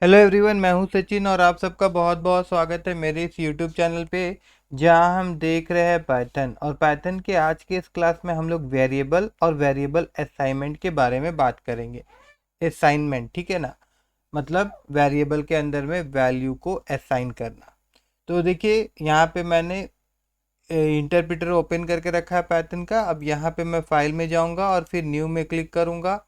Hello everyone, मैं हूं सचिन और आप सबका बहुत बहुत स्वागत है मेरे इस यूट्यूब चैनल पे जहां हम देख रहे हैं पाइथन। और पाइथन के आज के इस क्लास में हम लोग वेरिएबल और वेरिएबल असाइनमेंट के बारे में बात करेंगे। असाइनमेंट, ठीक है ना, मतलब वेरिएबल के अंदर में वैल्यू को असाइन करना। तो देखिए यहाँ पे मैंने इंटरप्रेटर ओपन करके रखा है पाइथन का। अब यहाँ पे मैं फाइल में जाऊँगा और फिर न्यू में क्लिक करूँगा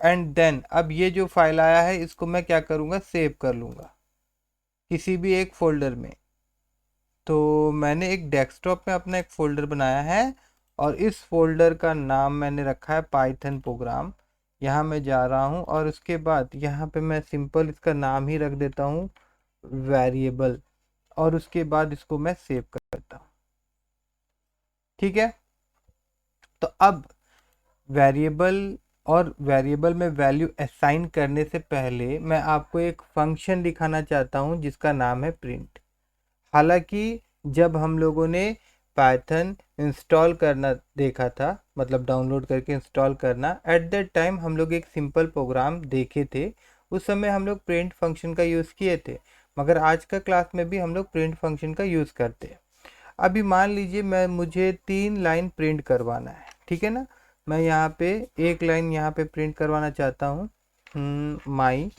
एंड देन अब ये जो फाइल आया है इसको मैं क्या करूँगा, सेव कर लूँगा किसी भी एक फोल्डर में। तो मैंने एक डेस्कटॉप में अपना एक फ़ोल्डर बनाया है और इस फोल्डर का नाम मैंने रखा है पाइथन प्रोग्राम। यहाँ मैं जा रहा हूँ और उसके बाद यहाँ पे मैं सिंपल इसका नाम ही रख देता हूँ वेरिएबल, और उसके बाद इसको मैं सेव करता हूँ। ठीक है, तो अब वेरिएबल और वेरिएबल में वैल्यू असाइन करने से पहले मैं आपको एक फंक्शन दिखाना चाहता हूँ जिसका नाम है प्रिंट। हालांकि जब हम लोगों ने पाइथन इंस्टॉल करना देखा था, मतलब डाउनलोड करके इंस्टॉल करना, एट दैट टाइम हम लोग एक सिंपल प्रोग्राम देखे थे। उस समय हम लोग प्रिंट फंक्शन का यूज़ किए थे, मगर आज का क्लास में भी हम लोग प्रिंट फंक्शन का यूज़ करते हैं। अभी मान लीजिए मुझे 3 लाइन प्रिंट करवाना है, ठीक है ना। मैं यहाँ पे एक लाइन यहाँ पे प्रिंट करवाना चाहता हूँ, माई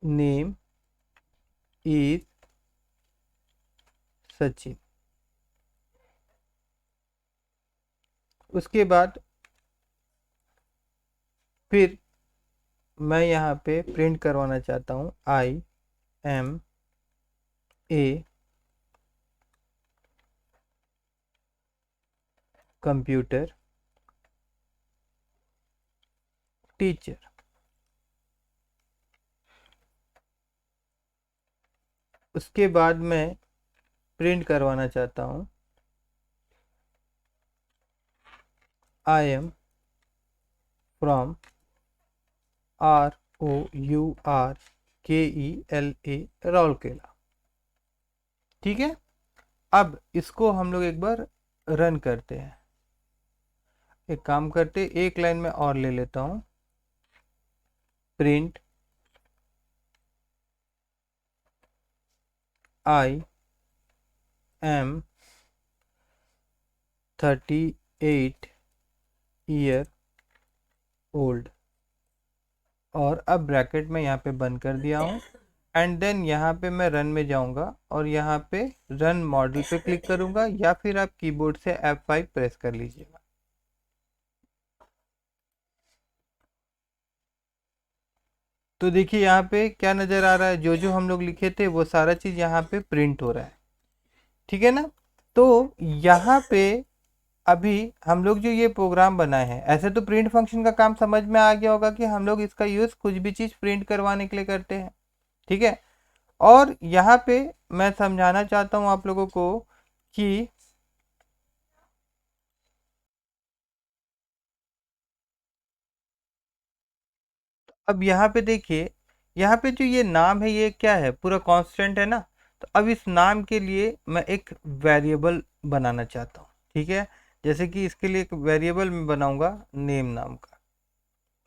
नेम इज सचिन। उसके बाद फिर मैं यहाँ पे प्रिंट करवाना चाहता हूँ I am a computer teacher. उसके बाद मैं प्रिंट करवाना चाहता हूँ I am from ROURKELA Rourkela. ठीक है, अब इसको हम लोग एक बार रन करते हैं। एक काम करते, एक लाइन में और ले लेता हूँ, print I am 38 year old, और अब ब्रैकेट में यहाँ पे बंद कर दिया हूँ। एंड देन यहाँ पे मैं रन में जाऊँगा और यहाँ पे रन मॉडल पे क्लिक करूँगा, या फिर आप कीबोर्ड से F5 प्रेस कर लीजिएगा। तो देखिए यहाँ पे क्या नज़र आ रहा है, जो जो हम लोग लिखे थे वो सारा चीज़ यहाँ पे प्रिंट हो रहा है। ठीक है ना। तो यहाँ पे अभी हम लोग जो ये प्रोग्राम बनाए हैं, ऐसे तो प्रिंट फंक्शन का काम समझ में आ गया होगा कि हम लोग इसका यूज़ कुछ भी चीज़ प्रिंट करवाने के लिए करते हैं। ठीक है, और यहाँ पे मैं समझाना चाहता हूँ आप लोगों को कि अब यहाँ पे देखिए, यहाँ पे जो ये नाम है ये क्या है, पूरा कांस्टेंट है ना। तो अब इस नाम के लिए मैं एक वेरिएबल बनाना चाहता हूँ। ठीक है, जैसे कि इसके लिए एक वेरिएबल मैं बनाऊंगा नेम नाम का।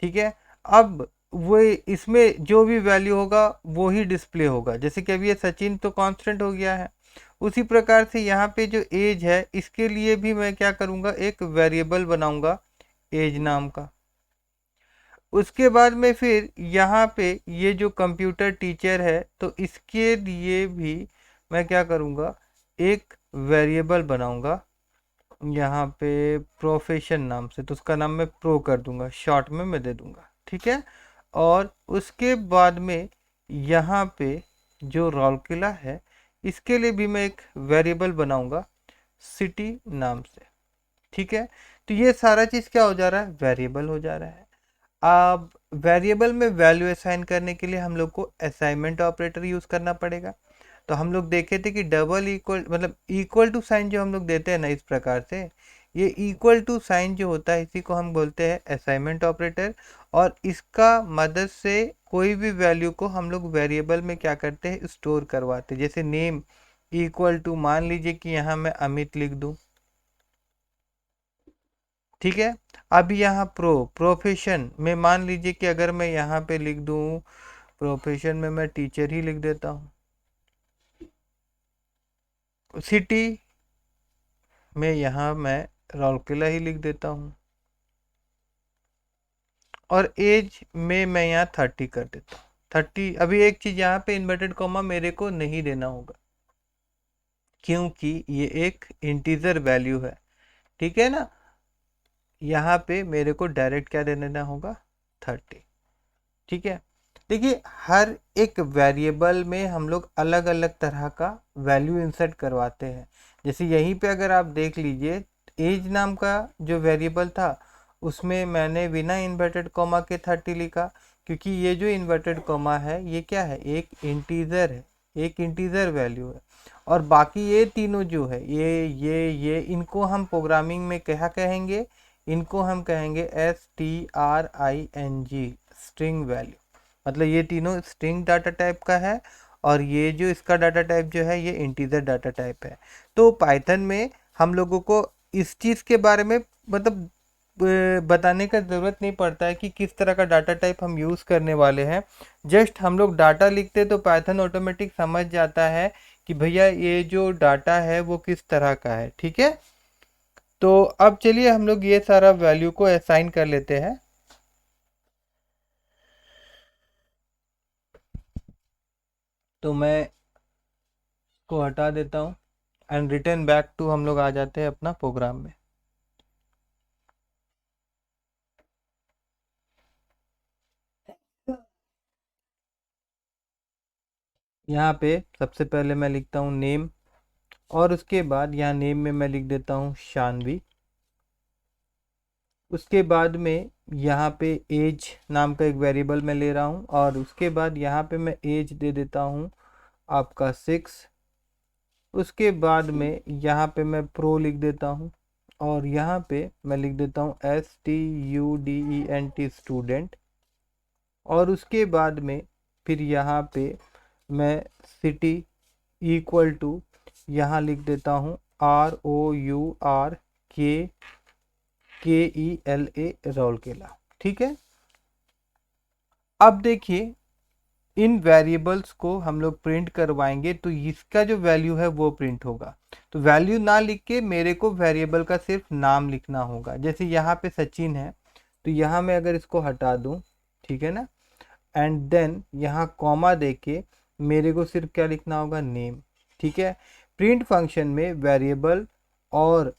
ठीक है, अब वो इसमें जो भी वैल्यू होगा वो ही डिस्प्ले होगा। जैसे कि अभी ये सचिन तो कांस्टेंट हो गया है, उसी प्रकार से यहाँ पे जो एज है इसके लिए भी मैं क्या करूँगा, एक वेरिएबल बनाऊंगा एज नाम का। उसके बाद में फिर यहाँ पे ये जो कंप्यूटर टीचर है तो इसके लिए भी मैं क्या करूँगा, एक वेरिएबल बनाऊँगा यहाँ पे प्रोफेशन नाम से। तो उसका नाम मैं प्रो कर दूंगा, शॉर्ट में मैं दे दूंगा। ठीक है, और उसके बाद में यहाँ पे जो राउरकेला है इसके लिए भी मैं एक वेरिएबल बनाऊंगा सिटी नाम से। ठीक है, तो ये सारा चीज़ क्या हो जा रहा है, वेरिएबल हो जा रहा है। अब वेरिएबल में वैल्यू असाइन करने के लिए हम लोग को असाइनमेंट ऑपरेटर यूज़ करना पड़ेगा। तो हम लोग देखे थे कि डबल इक्वल मतलब इक्वल टू साइन जो हम लोग देते हैं ना, इस प्रकार से ये इक्वल टू साइन जो होता है इसी को हम बोलते हैं असाइनमेंट ऑपरेटर। और इसका मदद से कोई भी वैल्यू को हम लोग वेरिएबल में क्या करते हैं, स्टोर करवाते हैं। जैसे नेम इक्वल टू, मान लीजिए कि यहाँ मैं अमित लिख दूँ। ठीक है। अब यहाँ प्रोफेशन में मान लीजिए कि अगर मैं यहाँ पे लिख दूँ, प्रोफेशन में मैं टीचर ही लिख देता हूँ। सिटी में यहाँ मैं राउरकेला ही लिख देता हूँ, और एज में मैं यहाँ 30 कर देता हूँ। 30। अभी एक चीज यहाँ पे इन्वर्टेड कॉमा मेरे को नहीं देना होगा, क्योंकि ये एक इंटीजर वैल्यू है, ठीक है ना। यहाँ पे मेरे को डायरेक्ट क्या दे देना होगा, 30, ठीक है। देखिए हर एक वेरिएबल में हम लोग अलग अलग तरह का वैल्यू इंसर्ट करवाते हैं। जैसे यहीं पे अगर आप देख लीजिए, एज नाम का जो वेरिएबल था उसमें मैंने बिना इन्वर्टेड कॉमा के 30 लिखा, क्योंकि ये जो इन्वर्टेड कॉमा है ये क्या है, एक इंटीजर है, एक इंटीजर वैल्यू है। और बाकी ये तीनों जो है, ये इनको हम प्रोग्रामिंग में क्या कहेंगे, इनको हम कहेंगे string, स्ट्रिंग वैल्यू। मतलब ये तीनों स्ट्रिंग डाटा टाइप का है, और ये जो इसका डाटा टाइप जो है ये इंटीजर डाटा टाइप है। तो पाइथन में हम लोगों को इस चीज़ के बारे में मतलब बताने का ज़रूरत नहीं पड़ता है कि किस तरह का डाटा टाइप हम यूज़ करने वाले हैं। जस्ट हम लोग डाटा लिखते तो पाइथन ऑटोमेटिक समझ जाता है कि भैया ये जो डाटा है वो किस तरह का है, ठीक है। तो अब चलिए हम लोग ये सारा वैल्यू को असाइन कर लेते हैं। तो मैं इसको हटा देता हूँ एंड रिटर्न बैक टू हम लोग आ जाते हैं अपना प्रोग्राम में। यहाँ पे सबसे पहले मैं लिखता हूँ नेम, और उसके बाद यहाँ नेम में मैं लिख देता हूँ शानवी। उसके बाद में यहाँ पे एज नाम का एक वेरिएबल मैं ले रहा हूँ, और उसके बाद यहाँ पे मैं एज दे देता हूँ आपका 6। उसके बाद में यहाँ पे मैं प्रो लिख देता हूँ, और यहाँ पे मैं लिख देता हूँ STUDENT स्टूडेंट। और उसके बाद में फिर यहाँ पे मैं सिटी इक्वल टू यहाँ लिख देता हूँ ROURKELA, राउरकेला, ठीक है। अब देखिए इन वेरिएबल्स को हम लोग प्रिंट करवाएंगे तो इसका जो वैल्यू है वो प्रिंट होगा। तो वैल्यू ना लिख के मेरे को वेरिएबल का सिर्फ नाम लिखना होगा। जैसे यहाँ पे सचिन है, तो यहाँ मैं अगर इसको हटा दूँ, ठीक है ना, एंड देन यहाँ कॉमा देके मेरे को सिर्फ क्या लिखना होगा, नेम, ठीक है। प्रिंट फंक्शन में वेरिएबल और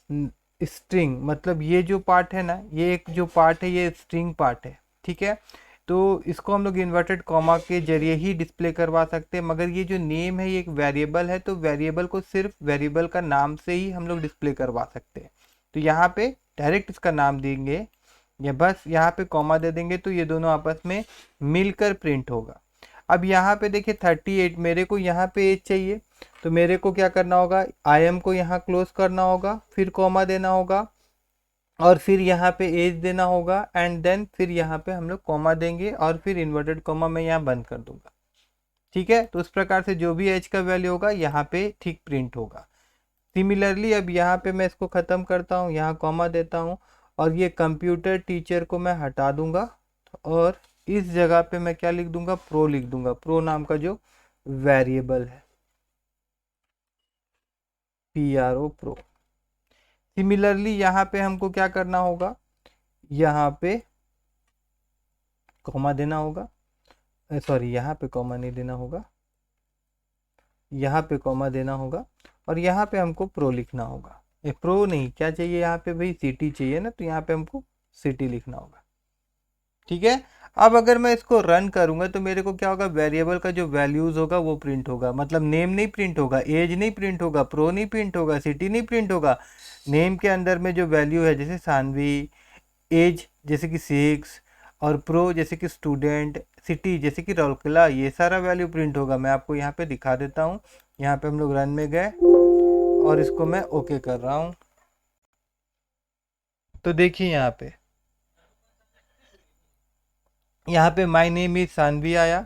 स्ट्रिंग, मतलब ये जो पार्ट है ना, ये एक जो पार्ट है ये स्ट्रिंग पार्ट है, ठीक है। तो इसको हम लोग इन्वर्टेड कॉमा के जरिए ही डिस्प्ले करवा सकते हैं। मगर ये जो नेम है ये एक वेरिएबल है, तो वेरिएबल को सिर्फ वेरिएबल का नाम से ही हम लोग डिस्प्ले करवा सकते हैं। तो यहाँ पे डायरेक्ट इसका नाम देंगे या बस यहाँ पे कॉमा दे देंगे, तो ये दोनों आपस में मिलकर प्रिंट होगा। अब यहाँ पे देखिए 38, मेरे को यहाँ पे एज चाहिए, तो मेरे को क्या करना होगा, IM को यहाँ क्लोज करना होगा, फिर कॉमा देना होगा, और फिर यहाँ पे एज देना होगा, एंड देन फिर यहाँ पे हम लोग कॉमा देंगे, और फिर इन्वर्टेड कॉमा मैं यहाँ बंद कर दूंगा, ठीक है। तो उस प्रकार से जो भी एज का वैल्यू होगा यहाँ पे ठीक प्रिंट होगा। सिमिलरली अब यहाँ पे मैं इसको ख़त्म करता हूँ, यहाँ कॉमा देता हूँ, और ये कंप्यूटर टीचर को मैं हटा दूंगा, और इस जगह पे मैं क्या लिख दूंगा, प्रो लिख दूंगा, प्रो नाम का जो वेरिएबल है, PRO प्रो। सिमिलरली यहाँ पे हमको क्या करना होगा, यहाँ पे कॉमा देना होगा, सॉरी यहाँ पे कॉमा नहीं देना होगा, यहाँ पे कॉमा देना होगा, और यहाँ पे हमको प्रो लिखना होगा। ये प्रो नहीं, क्या चाहिए यहाँ पे भाई, सिटी चाहिए ना, तो यहाँ पे हमको सिटी लिखना होगा, ठीक है। अब अगर मैं इसको रन करूंगा तो मेरे को क्या होगा, वेरिएबल का जो वैल्यूज होगा वो प्रिंट होगा। मतलब नेम नहीं प्रिंट होगा, एज नहीं प्रिंट होगा, प्रो नहीं प्रिंट होगा, सिटी नहीं प्रिंट होगा। नेम के अंदर में जो वैल्यू है, जैसे सानवी, एज जैसे कि 6, और प्रो जैसे कि स्टूडेंट, सिटी जैसे कि राउरकेला, ये सारा वैल्यू प्रिंट होगा। मैं आपको यहाँ पे दिखा देता हूँ। यहाँ पे हम लोग रन में गए और इसको मैं ओके कर रहा हूँ। तो देखिए यहाँ पे माई नेम इज सानवी आया,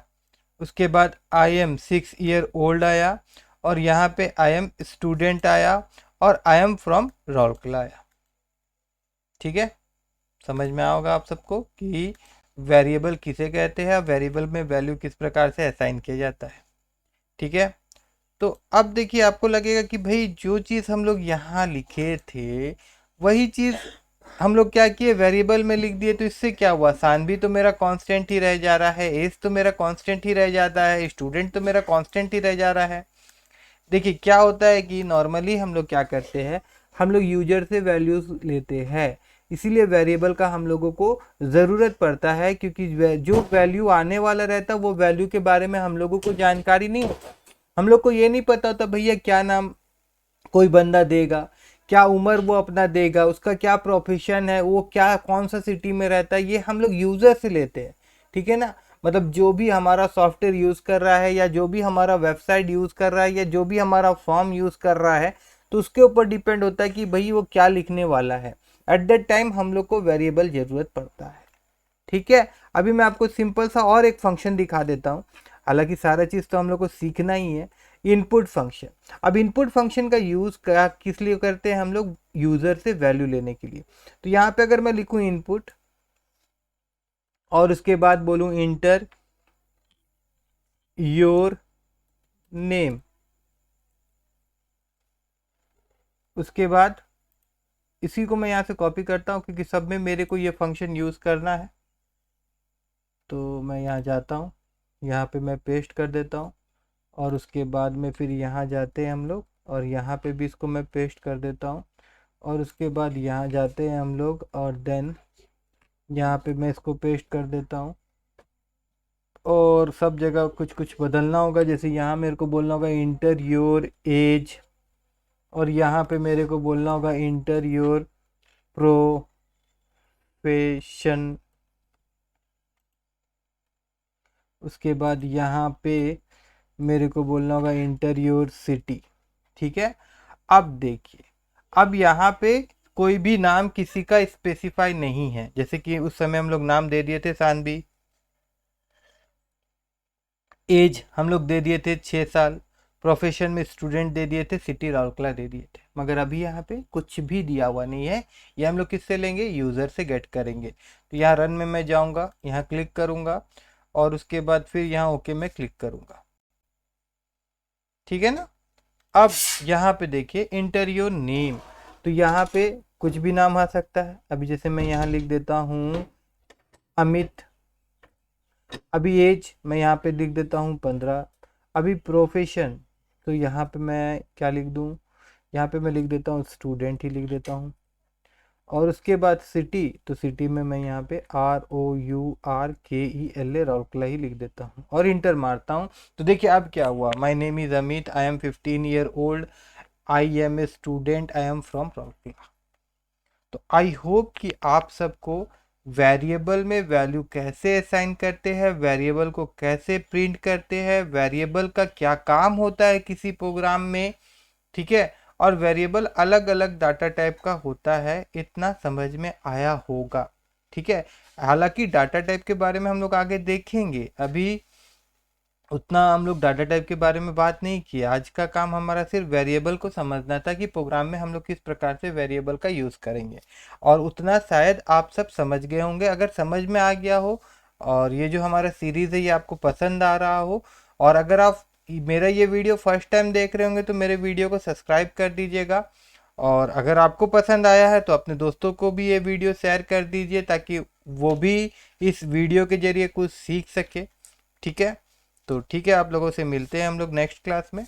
उसके बाद आई एम 6 ईयर ओल्ड आया, और यहाँ पे आई एम स्टूडेंट आया, और आई एम फ्रॉम राउरकेला आया, ठीक है। समझ में आया होगा आप सबको कि वेरिएबल किसे कहते हैं, वेरिएबल में वैल्यू किस प्रकार से असाइन किया जाता है। ठीक है, तो अब देखिए आपको लगेगा कि भाई जो चीज़ हम लोग यहाँ लिखे थे वही चीज़ हम लोग क्या किए, वेरिएबल में लिख दिए, तो इससे क्या हुआ, सान भी तो मेरा कांस्टेंट ही रह जा रहा है, एज तो मेरा कांस्टेंट ही रह जाता है, स्टूडेंट तो मेरा कांस्टेंट ही रह जा रहा है। देखिए क्या होता है कि नॉर्मली हम लोग क्या करते हैं, हम लोग यूजर से वैल्यूज लेते हैं, इसीलिए वेरिएबल का हम लोगों को ज़रूरत पड़ता है, क्योंकि जो वैल्यू आने वाला रहता है वो वैल्यू के बारे में हम लोगों को जानकारी नहीं होता। हम लोग को ये नहीं पता होता भैया क्या नाम कोई बंदा देगा, क्या उम्र वो अपना देगा, उसका क्या प्रोफेशन है, वो क्या कौन सा सिटी में रहता है, ये हम लोग यूज़र से लेते हैं। ठीक है ना, मतलब जो भी हमारा सॉफ्टवेयर यूज़ कर रहा है या जो भी हमारा वेबसाइट यूज़ कर रहा है या जो भी हमारा फॉर्म यूज़ कर रहा है, तो उसके ऊपर डिपेंड होता है कि भाई वो क्या लिखने वाला है। एट दैट टाइम हम लोग को वेरिएबल ज़रूरत पड़ता है। ठीक है, अभी मैं आपको सिंपल सा और एक फंक्शन दिखा देता हूँ, हालांकि सारा चीज़ तो हम लोग को सीखना ही है। इनपुट फंक्शन, अब इनपुट फंक्शन का यूज़ किस लिए करते हैं हम लोग, यूज़र से वैल्यू लेने के लिए। तो यहाँ पे अगर मैं लिखूँ इनपुट और उसके बाद बोलूँ इंटर योर नेम, उसके बाद इसी को मैं यहाँ से कॉपी करता हूँ क्योंकि सब में मेरे को ये फंक्शन यूज़ करना है। तो मैं यहाँ जाता हूँ, यहाँ पे मैं पेस्ट कर देता हूँ और उसके बाद में फिर यहाँ जाते हैं हम लोग और यहाँ पे भी इसको मैं पेस्ट कर देता हूँ और उसके बाद यहाँ जाते हैं हम लोग और देन यहाँ पे मैं इसको पेस्ट कर देता हूँ और सब जगह कुछ कुछ बदलना होगा। जैसे यहाँ मेरे को बोलना होगा इंटर योर एज और यहाँ पे मेरे को बोलना होगा इंटर योर प्रोफेशन। उसके बाद यहाँ पे मेरे को बोलना होगा इंटर योर सिटी। ठीक है, अब देखिए, अब यहाँ पे कोई भी नाम किसी का स्पेसिफाई नहीं है, जैसे कि उस समय हम लोग नाम दे दिए थे सानवी, एज हम लोग दे दिए थे 6 साल, प्रोफेशन में स्टूडेंट दे दिए थे, सिटी राउरकेला दे दिए थे, मगर अभी यहाँ पे कुछ भी दिया हुआ नहीं है। ये हम लोग किससे लेंगे, यूज़र से गेट करेंगे। तो यहाँ रन में मैं जाऊँगा, यहाँ क्लिक करूँगा और उसके बाद फिर यहाँ ओके में क्लिक करूँगा। ठीक है ना, अब यहाँ पे देखिए इंटर योर नेम, तो यहाँ पे कुछ भी नाम आ सकता है। अभी जैसे मैं यहाँ लिख देता हूँ अमित, अभी एज मैं यहाँ पे लिख देता हूँ 15, अभी प्रोफेशन तो यहाँ पे मैं क्या लिख दूँ, यहाँ पे मैं लिख देता हूँ स्टूडेंट ही लिख देता हूँ और उसके बाद सिटी, तो सिटी में मैं यहाँ पे ROURKELA राउरकेला ही लिख देता हूँ और इंटर मारता हूँ। तो देखिए अब क्या हुआ, my name is Amit, I am 15 year old, I am a student, I am from Rourkela. तो आई होप कि आप सबको वेरिएबल में वैल्यू कैसे असाइन करते हैं, वेरिएबल को कैसे प्रिंट करते हैं, वेरिएबल का क्या काम होता है किसी प्रोग्राम में, ठीक है, और वेरिएबल अलग अलग डाटा टाइप का होता है, इतना समझ में आया होगा। ठीक है, हालांकि डाटा टाइप के बारे में हम लोग आगे देखेंगे, अभी उतना हम लोग डाटा टाइप के बारे में बात नहीं की। आज का काम हमारा सिर्फ वेरिएबल को समझना था कि प्रोग्राम में हम लोग किस प्रकार से वेरिएबल का यूज़ करेंगे, और उतना शायद आप सब समझ गए होंगे। अगर समझ में आ गया हो और ये जो हमारा सीरीज़ है ये आपको पसंद आ रहा हो, और अगर आप मेरा ये वीडियो फर्स्ट टाइम देख रहे होंगे तो मेरे वीडियो को सब्सक्राइब कर दीजिएगा, और अगर आपको पसंद आया है तो अपने दोस्तों को भी ये वीडियो शेयर कर दीजिए ताकि वो भी इस वीडियो के जरिए कुछ सीख सके। ठीक है, तो ठीक है, आप लोगों से मिलते हैं हम लोग नेक्स्ट क्लास में।